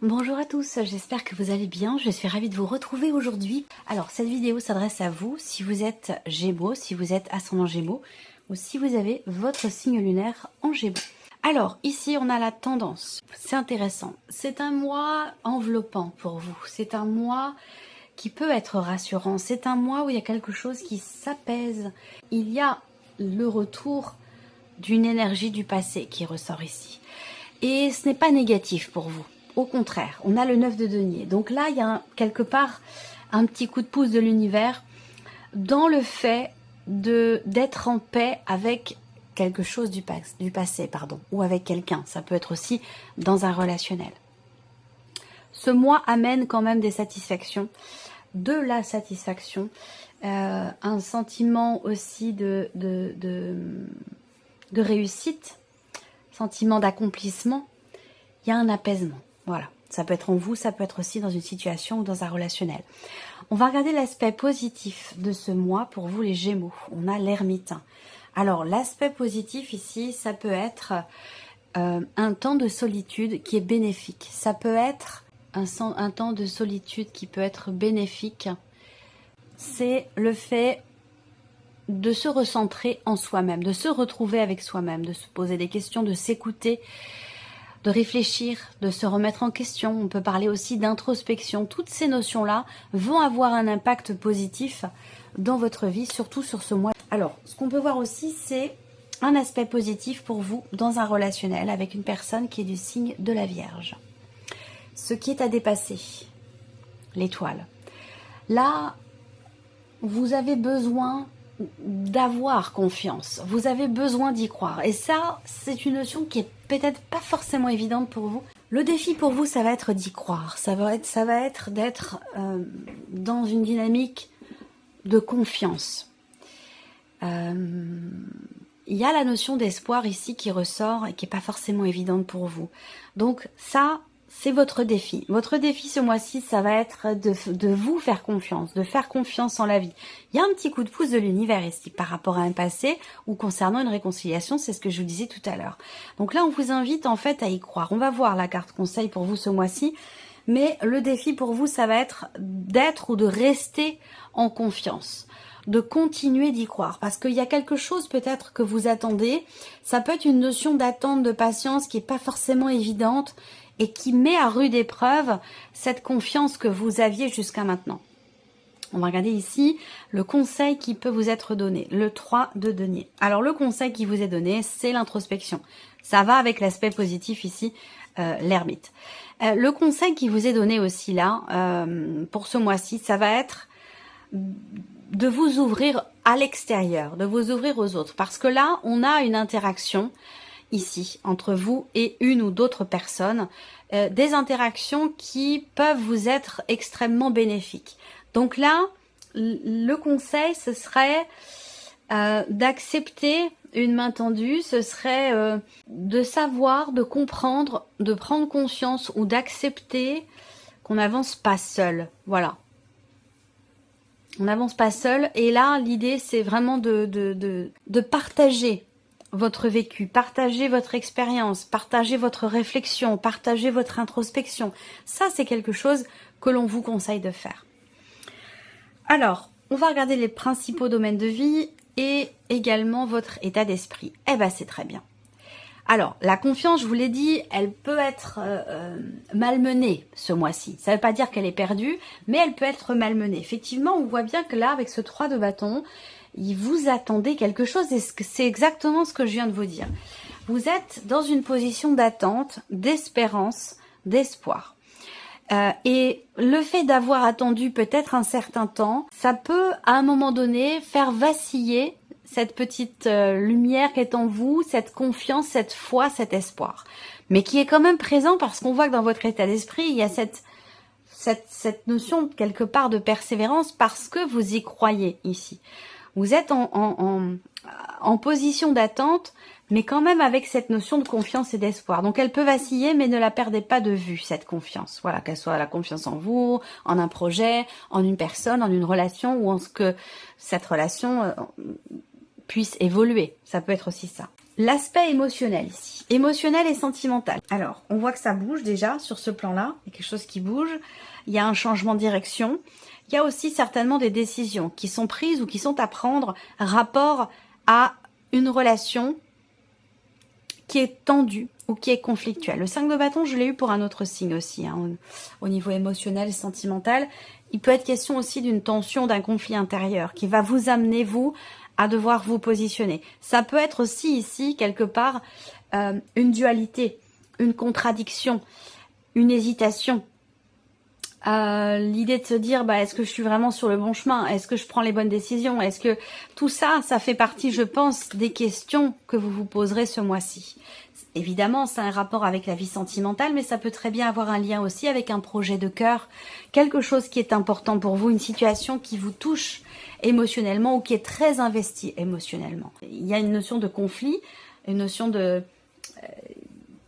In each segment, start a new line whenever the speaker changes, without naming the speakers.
Bonjour à tous, j'espère que vous allez bien, je suis ravie de vous retrouver aujourd'hui. Alors cette vidéo s'adresse à vous si vous êtes Gémeaux, si vous êtes ascendant Gémeaux ou si vous avez votre signe lunaire en Gémeaux. Alors ici on a la tendance, c'est intéressant, c'est un mois enveloppant pour vous, c'est un mois qui peut être rassurant, c'est un mois où il y a quelque chose qui s'apaise, il y a le retour d'une énergie du passé qui ressort ici. Et ce n'est pas négatif pour vous. Au contraire, on a le 9 de denier. Donc là, il y a quelque part un petit coup de pouce de l'univers dans le fait d'être en paix avec quelque chose du passé, ou avec quelqu'un. Ça peut être aussi dans un relationnel. Ce mois amène quand même des satisfactions, de la satisfaction, un sentiment aussi de réussite, sentiment d'accomplissement. Il y a un apaisement. Voilà, ça peut être en vous, ça peut être aussi dans une situation ou dans un relationnel. On va regarder l'aspect positif de ce mois pour vous les Gémeaux. On a l'ermite. Alors l'aspect positif ici, ça peut être un temps de solitude qui est bénéfique. Ça peut être un temps de solitude qui peut être bénéfique. C'est le fait de se recentrer en soi-même, de se retrouver avec soi-même, de se poser des questions, de s'écouter, de réfléchir, de se remettre en question. On peut parler aussi d'introspection. Toutes ces notions-là vont avoir un impact positif dans votre vie, surtout sur ce mois. Alors, ce qu'on peut voir aussi, c'est un aspect positif pour vous dans un relationnel avec une personne qui est du signe de la Vierge. Ce qui est à dépasser, l'étoile. Là, vous avez besoin d'avoir confiance, vous avez besoin d'y croire, et ça c'est une notion qui est peut-être pas forcément évidente pour vous. Le défi pour vous, ça va être d'y croire, ça va être d'être dans une dynamique de confiance. Il y a la notion d'espoir ici qui ressort et qui est pas forcément évidente pour vous, donc ça c'est votre défi. Votre défi ce mois-ci, ça va être de vous faire confiance, de faire confiance en la vie. Il y a un petit coup de pouce de l'univers ici par rapport à un passé ou concernant une réconciliation, c'est ce que je vous disais tout à l'heure. Donc là, on vous invite en fait à y croire. On va voir la carte conseil pour vous ce mois-ci, mais le défi pour vous, ça va être d'être ou de rester en confiance, de continuer d'y croire, parce qu'il y a quelque chose peut-être que vous attendez. Ça peut être une notion d'attente, de patience qui n'est pas forcément évidente, et qui met à rude épreuve cette confiance que vous aviez jusqu'à maintenant. On va regarder ici le conseil qui peut vous être donné, le 3 de denier. Alors le conseil qui vous est donné, c'est l'introspection. Ça va avec l'aspect positif ici, l'ermite. Le conseil qui vous est donné aussi là, pour ce mois-ci, ça va être de vous ouvrir à l'extérieur, de vous ouvrir aux autres. Parce que là, on a une interaction ici, entre vous et une ou d'autres personnes, des interactions qui peuvent vous être extrêmement bénéfiques. Donc là, le conseil, ce serait d'accepter une main tendue, ce serait de savoir, de comprendre, de prendre conscience ou d'accepter qu'on n'avance pas seul. Voilà. On n'avance pas seul. Et là, l'idée, c'est vraiment de partager votre vécu, partagez votre expérience, partagez votre réflexion, partagez votre introspection. Ça, c'est quelque chose que l'on vous conseille de faire. Alors, on va regarder les principaux domaines de vie et également votre état d'esprit. Eh ben, c'est très bien. Alors, la confiance, je vous l'ai dit, elle peut être malmenée ce mois-ci. Ça ne veut pas dire qu'elle est perdue, mais elle peut être malmenée. Effectivement, on voit bien que là, avec ce 3 de bâton, vous attendez quelque chose et c'est exactement ce que je viens de vous dire. Vous êtes dans une position d'attente, d'espérance, d'espoir. Et le fait d'avoir attendu peut-être un certain temps, ça peut à un moment donné faire vaciller cette petite lumière qui est en vous, cette confiance, cette foi, cet espoir. Mais qui est quand même présent parce qu'on voit que dans votre état d'esprit, il y a cette notion quelque part de persévérance parce que vous y croyez ici. Vous êtes en position d'attente, mais quand même avec cette notion de confiance et d'espoir. Donc elle peut vaciller, mais ne la perdez pas de vue, cette confiance. Voilà, qu'elle soit la confiance en vous, en un projet, en une personne, en une relation, ou en ce que cette relation puisse évoluer. Ça peut être aussi ça. L'aspect émotionnel ici, émotionnel et sentimental. Alors, on voit que ça bouge déjà sur ce plan-là, il y a quelque chose qui bouge, il y a un changement de direction, il y a aussi certainement des décisions qui sont prises ou qui sont à prendre rapport à une relation qui est tendue ou qui est conflictuelle. Le 5 de bâton, je l'ai eu pour un autre signe aussi, hein, au niveau émotionnel et sentimental. Il peut être question aussi d'une tension, d'un conflit intérieur qui va vous amener, vous, à devoir vous positionner. Ça peut être aussi ici, quelque part, une dualité, une contradiction, une hésitation. L'idée de se dire, est-ce que je suis vraiment sur le bon chemin? Est-ce que je prends les bonnes décisions? Est-ce que tout ça, ça fait partie, je pense, des questions que vous vous poserez ce mois-ci. Évidemment, c'est un rapport avec la vie sentimentale, mais ça peut très bien avoir un lien aussi avec un projet de cœur, quelque chose qui est important pour vous, une situation qui vous touche émotionnellement ou qui est très investie émotionnellement. Il y a une notion de conflit, une notion de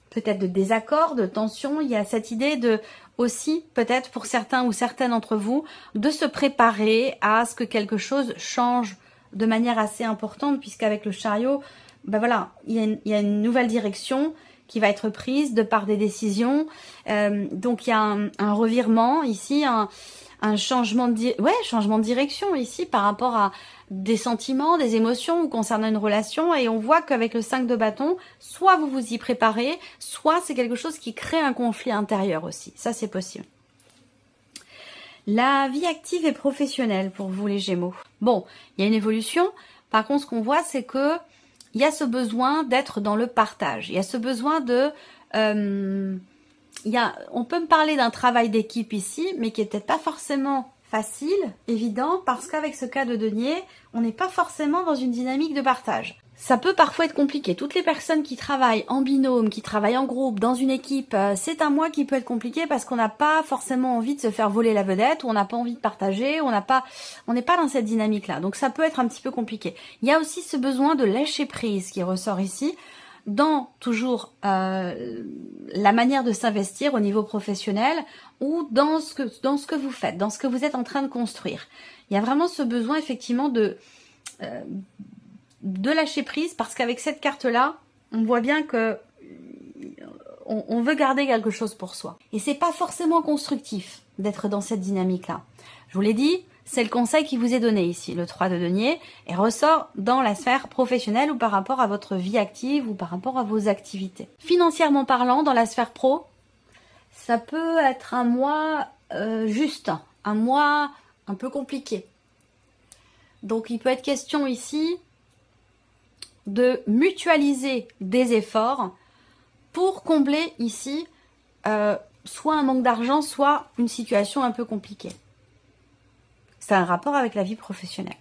peut-être de désaccord, de tension. Il y a cette idée de aussi, peut-être pour certains ou certaines d'entre vous, de se préparer à ce que quelque chose change de manière assez importante, puisqu'avec le chariot, voilà, il y a une nouvelle direction qui va être prise de par des décisions. Donc il y a un revirement ici, un changement de direction ici par rapport à des sentiments, des émotions ou concernant une relation. Et on voit qu'avec le 5 de bâton, soit vous vous y préparez, soit c'est quelque chose qui crée un conflit intérieur aussi. Ça, c'est possible. La vie active et professionnelle pour vous les Gémeaux. Bon, il y a une évolution. Par contre, ce qu'on voit, c'est que il y a ce besoin d'être dans le partage. Il y a ce besoin de... on peut me parler d'un travail d'équipe ici, mais qui n'est peut-être pas forcément facile, évident, parce qu'avec ce cas de denier, on n'est pas forcément dans une dynamique de partage. Ça peut parfois être compliqué. Toutes les personnes qui travaillent en binôme, qui travaillent en groupe, dans une équipe, c'est un mois qui peut être compliqué parce qu'on n'a pas forcément envie de se faire voler la vedette, ou on n'a pas envie de partager, on n'est pas dans cette dynamique-là. Donc ça peut être un petit peu compliqué. Il y a aussi ce besoin de lâcher prise qui ressort ici, dans toujours la manière de s'investir au niveau professionnel ou dans ce que vous faites, dans ce que vous êtes en train de construire. Il y a vraiment ce besoin effectivement de lâcher prise, parce qu'avec cette carte-là, on voit bien que on veut garder quelque chose pour soi. Et c'est pas forcément constructif d'être dans cette dynamique-là. Je vous l'ai dit, c'est le conseil qui vous est donné ici, le 3 de denier, et ressort dans la sphère professionnelle ou par rapport à votre vie active ou par rapport à vos activités. Financièrement parlant, dans la sphère pro, ça peut être un mois juste, un mois un peu compliqué. Donc il peut être question ici de mutualiser des efforts pour combler ici soit un manque d'argent, soit une situation un peu compliquée. C'est un rapport avec la vie professionnelle.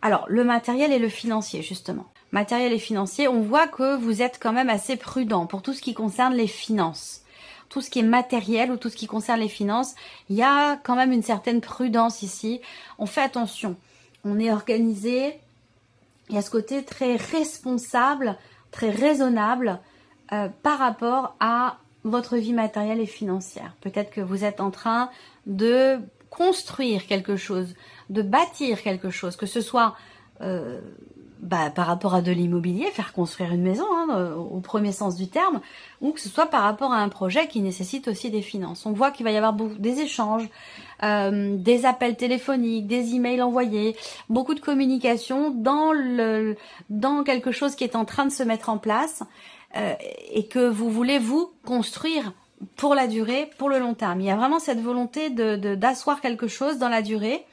Alors, le matériel et le financier, justement. Matériel et financier, on voit que vous êtes quand même assez prudent pour tout ce qui concerne les finances. Tout ce qui est matériel ou tout ce qui concerne les finances, il y a quand même une certaine prudence ici. On fait attention. On est organisé. Il y a ce côté très responsable, très raisonnable par rapport à votre vie matérielle et financière. Peut-être que vous êtes en train de construire quelque chose, de bâtir quelque chose, que ce soit par rapport à de l'immobilier, faire construire une maison, au premier sens du terme, ou que ce soit par rapport à un projet qui nécessite aussi des finances. On voit qu'il va y avoir des échanges, des appels téléphoniques, des emails envoyés, beaucoup de communication dans quelque chose qui est en train de se mettre en place et que vous voulez vous construire pour la durée, pour le long terme. Il y a vraiment cette volonté d'asseoir quelque chose dans la durée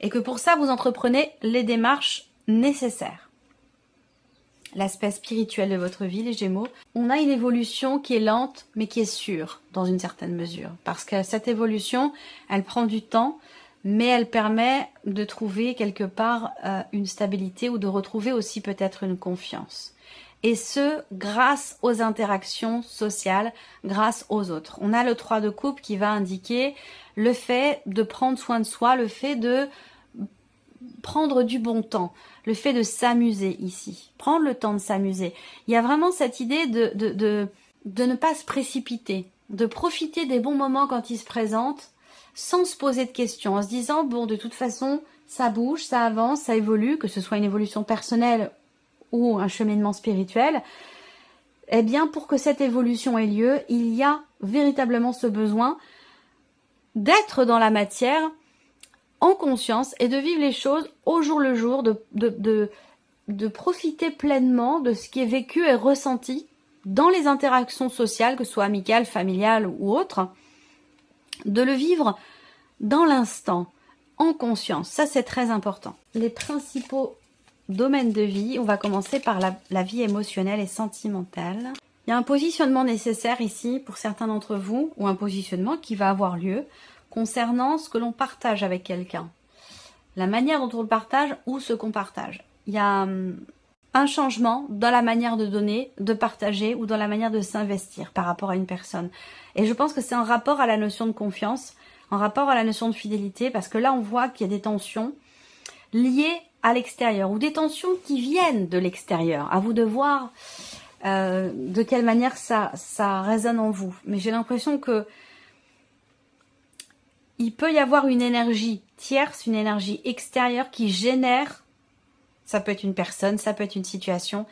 et que pour ça, vous entreprenez les démarches nécessaires. L'aspect spirituel de votre vie, les Gémeaux, on a une évolution qui est lente, mais qui est sûre, dans une certaine mesure. Parce que cette évolution, elle prend du temps, mais elle permet de trouver quelque part une stabilité ou de retrouver aussi peut-être une confiance. Et ce, grâce aux interactions sociales, grâce aux autres. On a le 3 de coupe qui va indiquer le fait de prendre soin de soi, le fait de prendre du bon temps, le fait de s'amuser ici, prendre le temps de s'amuser. Il y a vraiment cette idée de ne pas se précipiter, de profiter des bons moments quand ils se présentent, sans se poser de questions, en se disant, bon, de toute façon, ça bouge, ça avance, ça évolue, que ce soit une évolution personnelle ou un cheminement spirituel, eh bien, pour que cette évolution ait lieu, il y a véritablement ce besoin d'être dans la matière en conscience et de vivre les choses au jour le jour, de profiter pleinement de ce qui est vécu et ressenti dans les interactions sociales, que ce soit amicales, familiales ou autres, de le vivre dans l'instant, en conscience. Ça, c'est très important. Les principaux domaines de vie, on va commencer par la vie émotionnelle et sentimentale. Il y a un positionnement nécessaire ici pour certains d'entre vous, ou un positionnement qui va avoir lieu concernant ce que l'on partage avec quelqu'un. La manière dont on le partage ou ce qu'on partage. Il y a un changement dans la manière de donner, de partager ou dans la manière de s'investir par rapport à une personne. Et je pense que c'est en rapport à la notion de confiance, en rapport à la notion de fidélité, parce que là on voit qu'il y a des tensions liées à l'extérieur ou des tensions qui viennent de l'extérieur. À vous de voir de quelle manière ça résonne en vous. Mais j'ai l'impression que il peut y avoir une énergie tierce, une énergie extérieure qui génère, ça peut être une personne, ça peut être une situation,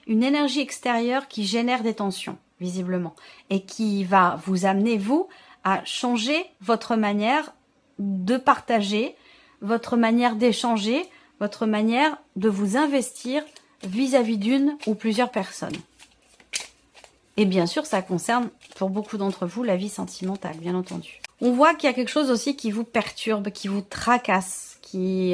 une énergie extérieure qui génère des tensions, visiblement, et qui va vous amener, vous, à changer votre manière de partager, votre manière d'échanger, votre manière de vous investir vis-à-vis d'une ou plusieurs personnes. Et bien sûr, ça concerne, pour beaucoup d'entre vous, la vie sentimentale, bien entendu. On voit qu'il y a quelque chose aussi qui vous perturbe, qui vous tracasse, qui...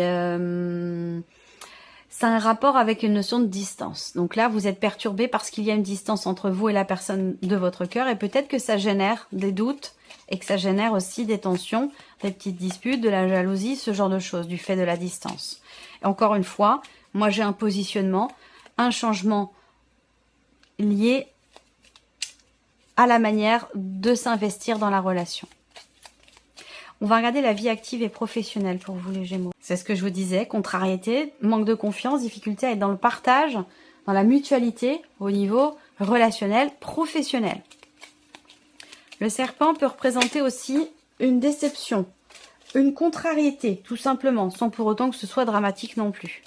c'est un rapport avec une notion de distance. Donc là, vous êtes perturbé parce qu'il y a une distance entre vous et la personne de votre cœur. Et peut-être que ça génère des doutes et que ça génère aussi des tensions, des petites disputes, de la jalousie, ce genre de choses, du fait de la distance. Et encore une fois, moi j'ai un positionnement, un changement lié à la manière de s'investir dans la relation. On va regarder la vie active et professionnelle pour vous les Gémeaux. C'est ce que je vous disais, contrariété, manque de confiance, difficulté à être dans le partage, dans la mutualité au niveau relationnel, professionnel. Le serpent peut représenter aussi une déception, une contrariété, tout simplement, sans pour autant que ce soit dramatique non plus.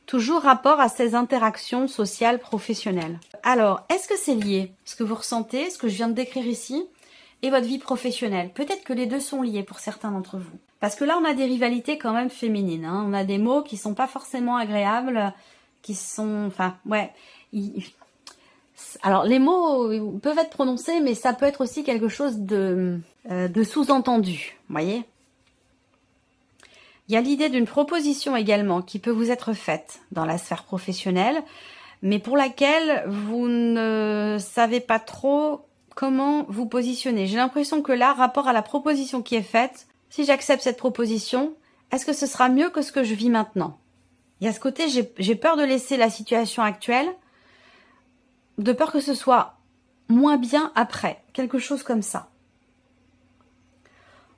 Toujours rapport à ces interactions sociales professionnelles. Alors, est-ce que c'est lié, ce que vous ressentez, ce que je viens de décrire ici, et votre vie professionnelle? Peut-être que les deux sont liés pour certains d'entre vous. Parce que là, on a des rivalités quand même féminines. Hein. On a des mots qui sont pas forcément agréables, qui sont... Enfin, ouais. Alors, les mots peuvent être prononcés, mais ça peut être aussi quelque chose de sous-entendu. Vous voyez ? Il y a l'idée d'une proposition également qui peut vous être faite dans la sphère professionnelle, mais pour laquelle vous ne savez pas trop comment vous positionner. J'ai l'impression que là, rapport à la proposition qui est faite, si j'accepte cette proposition, est-ce que ce sera mieux que ce que je vis maintenant? Il y a ce côté, j'ai peur de laisser la situation actuelle, de peur que ce soit moins bien après, quelque chose comme ça.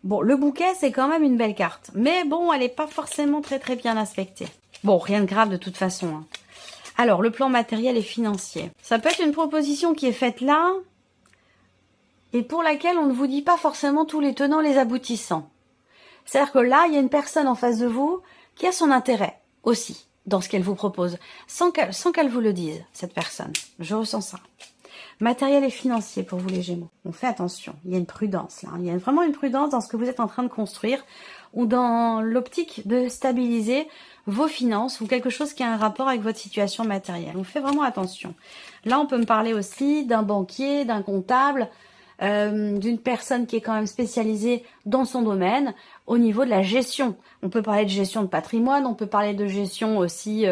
Bon, le bouquet, c'est quand même une belle carte, mais bon, elle n'est pas forcément très très bien aspectée. Bon, rien de grave de toute façon. Hein. Alors, le plan matériel et financier. Ça peut être une proposition qui est faite là, et pour laquelle on ne vous dit pas forcément tous les tenants, les aboutissants. C'est-à-dire que là, il y a une personne en face de vous qui a son intérêt aussi dans ce qu'elle vous propose, sans qu'elle vous le dise, cette personne. Je ressens ça. Matériel et financier pour vous les Gémeaux. On fait attention, il y a une prudence là. Il y a vraiment une prudence dans ce que vous êtes en train de construire ou dans l'optique de stabiliser vos finances ou quelque chose qui a un rapport avec votre situation matérielle. On fait vraiment attention. Là, on peut me parler aussi d'un banquier, d'un comptable, d'une personne qui est quand même spécialisée dans son domaine au niveau de la gestion. On peut parler de gestion de patrimoine, on peut parler de gestion aussi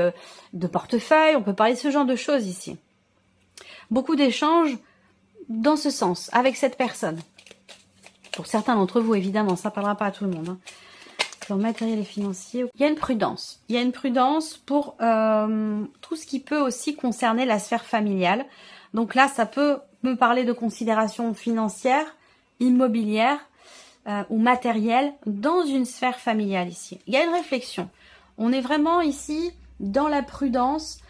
de portefeuille, on peut parler de ce genre de choses ici. Beaucoup d'échanges dans ce sens, avec cette personne. Pour certains d'entre vous, évidemment, ça ne parlera pas à tout le monde. Hein. Dans matériel et financier, il y a une prudence. Il y a une prudence pour tout ce qui peut aussi concerner la sphère familiale. Donc là, ça peut me parler de considérations financières, immobilières ou matérielles dans une sphère familiale ici. Il y a une réflexion. On est vraiment ici dans la prudence.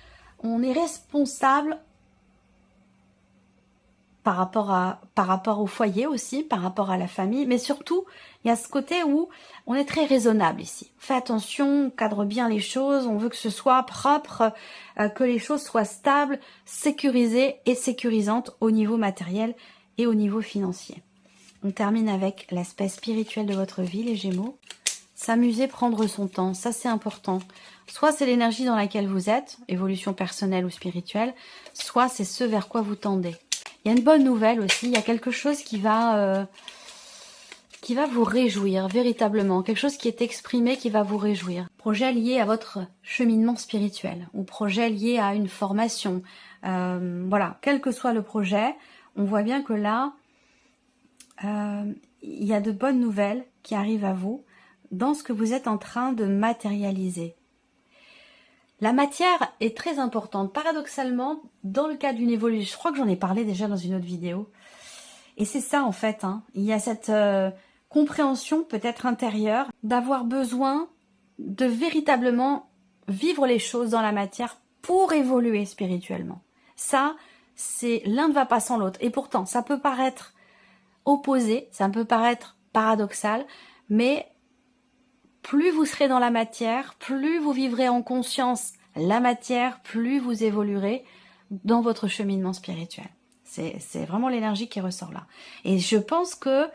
On est responsable par rapport au foyer aussi, par rapport à la famille, mais surtout, il y a ce côté où on est très raisonnable ici. On fait attention, on cadre bien les choses, on veut que ce soit propre, que les choses soient stables, sécurisées et sécurisantes au niveau matériel et au niveau financier. On termine avec l'aspect spirituel de votre vie, les Gémeaux. S'amuser, prendre son temps, ça c'est important. Soit c'est l'énergie dans laquelle vous êtes, évolution personnelle ou spirituelle, soit c'est ce vers quoi vous tendez. Il y a une bonne nouvelle aussi, il y a quelque chose qui va vous réjouir véritablement, quelque chose qui est exprimé qui va vous réjouir. Projet lié à votre cheminement spirituel ou projet lié à une formation. Voilà, quel que soit le projet, on voit bien que là, il y a de bonnes nouvelles qui arrivent à vous dans ce que vous êtes en train de matérialiser. La matière est très importante. Paradoxalement, dans le cas d'une évolution, je crois que j'en ai parlé déjà dans une autre vidéo, et c'est ça en fait, hein. Il y a cette compréhension peut-être intérieure d'avoir besoin de véritablement vivre les choses dans la matière pour évoluer spirituellement. Ça, c'est l'un ne va pas sans l'autre. Et pourtant, ça peut paraître opposé, ça peut paraître paradoxal, mais plus vous serez dans la matière, plus vous vivrez en conscience la matière, plus vous évoluerez dans votre cheminement spirituel. C'est vraiment l'énergie qui ressort là. Et je pense que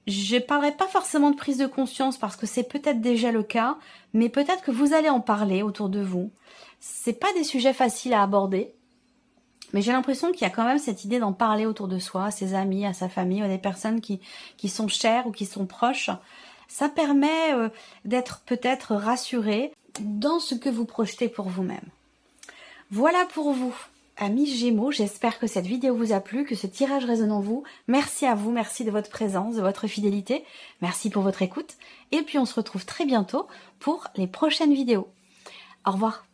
je ne parlerai pas forcément de prise de conscience parce que c'est peut-être déjà le cas, mais peut-être que vous allez en parler autour de vous. C'est pas des sujets faciles à aborder, mais j'ai l'impression qu'il y a quand même cette idée d'en parler autour de soi, à ses amis, à sa famille, à des personnes qui sont chères ou qui sont proches. Ça permet d'être peut-être rassuré dans ce que vous projetez pour vous-même. Voilà pour vous, amis Gémeaux. J'espère que cette vidéo vous a plu, que ce tirage résonne en vous. Merci à vous, merci de votre présence, de votre fidélité. Merci pour votre écoute. Et puis on se retrouve très bientôt pour les prochaines vidéos. Au revoir.